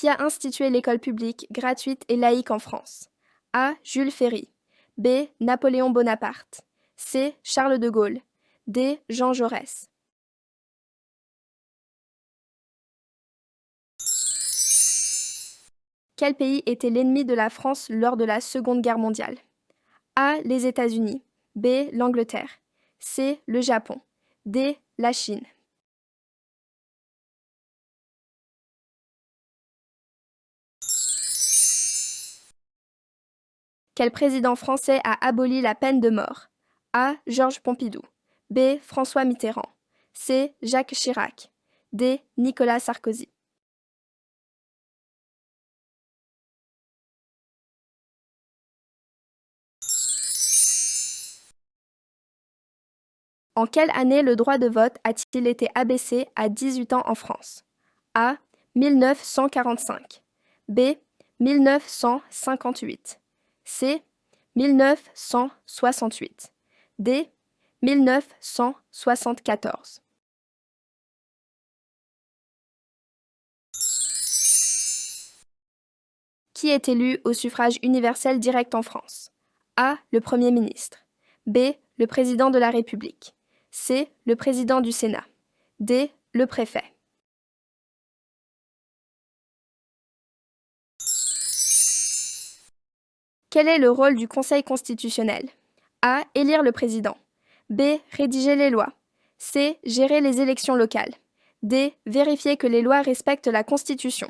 Qui a institué l'école publique, gratuite et laïque en France? A. Jules Ferry. B. Napoléon Bonaparte. C. Charles de Gaulle. D. Jean Jaurès. Quel pays était l'ennemi de la France lors de la Seconde Guerre mondiale? A. Les États-Unis. B. L'Angleterre. C. Le Japon. D. La Chine. Quel président français a aboli la peine de mort? A. Georges Pompidou. B. François Mitterrand. C. Jacques Chirac. D. Nicolas Sarkozy. En quelle année le droit de vote a-t-il été abaissé à 18 ans en France? A. 1945. B. 1958. C. 1968. D. 1974. Qui est élu au suffrage universel direct en France? A. Le Premier ministre. B. Le Président de la République. C. Le Président du Sénat. D. Le Préfet. Quel est le rôle du Conseil constitutionnel? A. Élire le président. B. Rédiger les lois. C. Gérer les élections locales. D. Vérifier que les lois respectent la Constitution.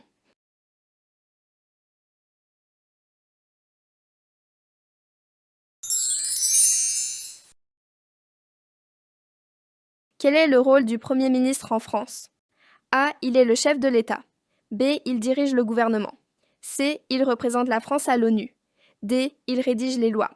Quel est le rôle du Premier ministre en France? A. Il est le chef de l'État. B. Il dirige le gouvernement. C. Il représente la France à l'ONU. D. Il rédige les lois.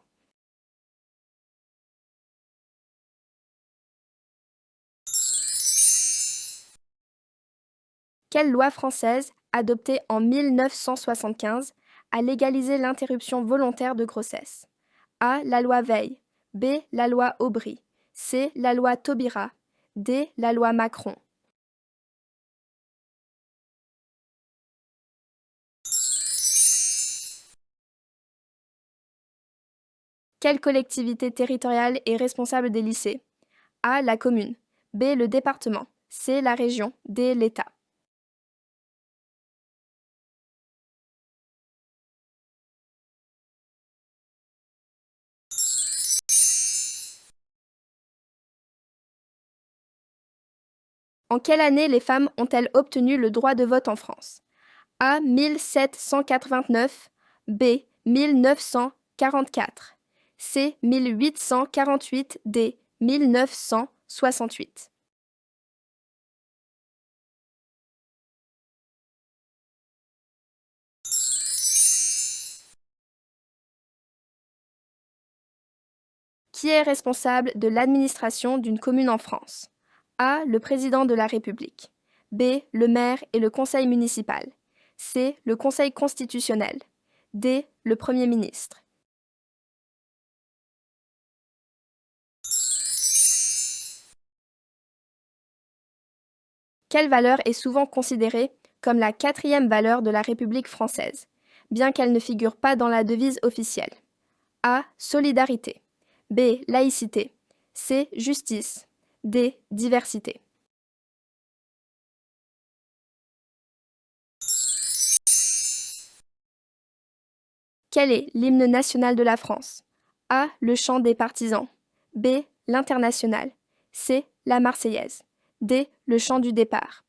Quelle loi française, adoptée en 1975, a légalisé l'interruption volontaire de grossesse? A. La loi Veil. B. La loi Aubry. C. La loi Taubira. D. La loi Macron. Quelle collectivité territoriale est responsable des lycées? A. La commune. B. Le département. C. La région. D. l'État. En quelle année les femmes ont-elles obtenu le droit de vote en France? A. 1789. B. 1944. C. 1848. D. 1968. Qui est responsable de l'administration d'une commune en France? A. Le président de la République. B. Le maire et le conseil municipal. C. Le conseil constitutionnel. D. Le Premier ministre. Quelle valeur est souvent considérée comme la quatrième valeur de la République française, bien qu'elle ne figure pas dans la devise officielle? A. Solidarité. B. Laïcité. C. Justice. D. Diversité. Quel est l'hymne national de la France? A. Le chant des partisans. B. L'Internationale. C. La Marseillaise. D. Le chant du départ.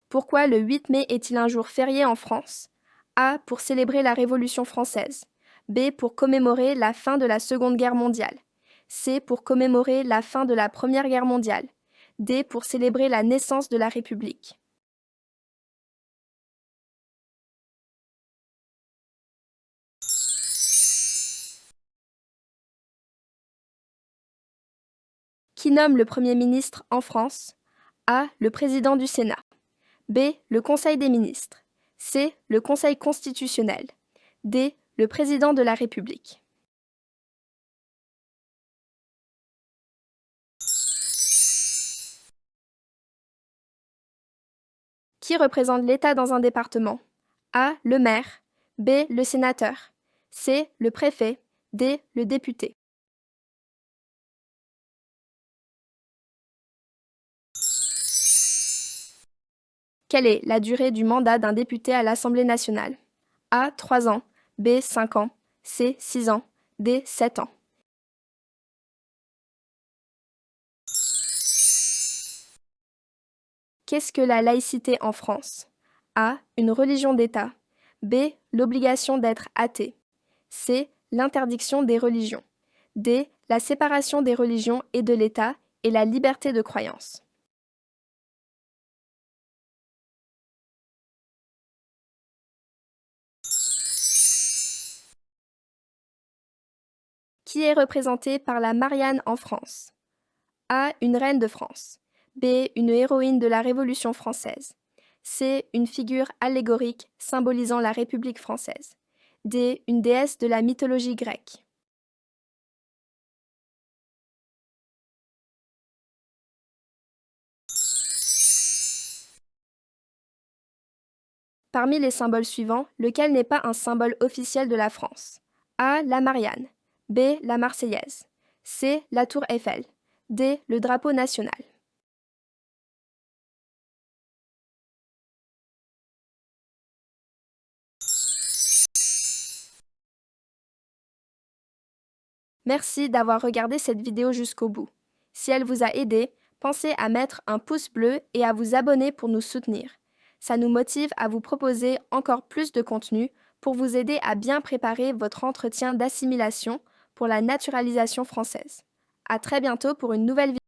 Pourquoi le 8 mai est-il un jour férié en France? A. Pour célébrer la Révolution française. B. Pour commémorer la fin de la Seconde Guerre mondiale. C. Pour commémorer la fin de la Première Guerre mondiale. D. Pour célébrer la naissance de la République. Qui nomme le Premier ministre en France? A. Le président du Sénat. B. Le Conseil des ministres. C. Le Conseil constitutionnel. D. Le président de la République. Qui représente l'État dans un département? A. Le maire. B. Le sénateur. C. Le préfet. D. Le député. Quelle est la durée du mandat d'un député à l'Assemblée nationale? A. 3 ans. B. 5 ans. C. 6 ans. D. 7 ans. Qu'est-ce que la laïcité en France? A. Une religion d'État. B. L'obligation d'être athée. C. L'interdiction des religions. D. La séparation des religions et de l'État et la liberté de croyance. Qui est représenté par la Marianne en France? A. Une reine de France. B. Une héroïne de la Révolution française. C. Une figure allégorique symbolisant la République française. D. Une déesse de la mythologie grecque. Parmi les symboles suivants, lequel n'est pas un symbole officiel de la France? A. La Marianne. B. La Marseillaise. C. La Tour Eiffel. D. Le drapeau national. Merci d'avoir regardé cette vidéo jusqu'au bout. Si elle vous a aidé, pensez à mettre un pouce bleu et à vous abonner pour nous soutenir. Ça nous motive à vous proposer encore plus de contenu pour vous aider à bien préparer votre entretien d'assimilation pour la naturalisation française. À très bientôt pour une nouvelle vidéo.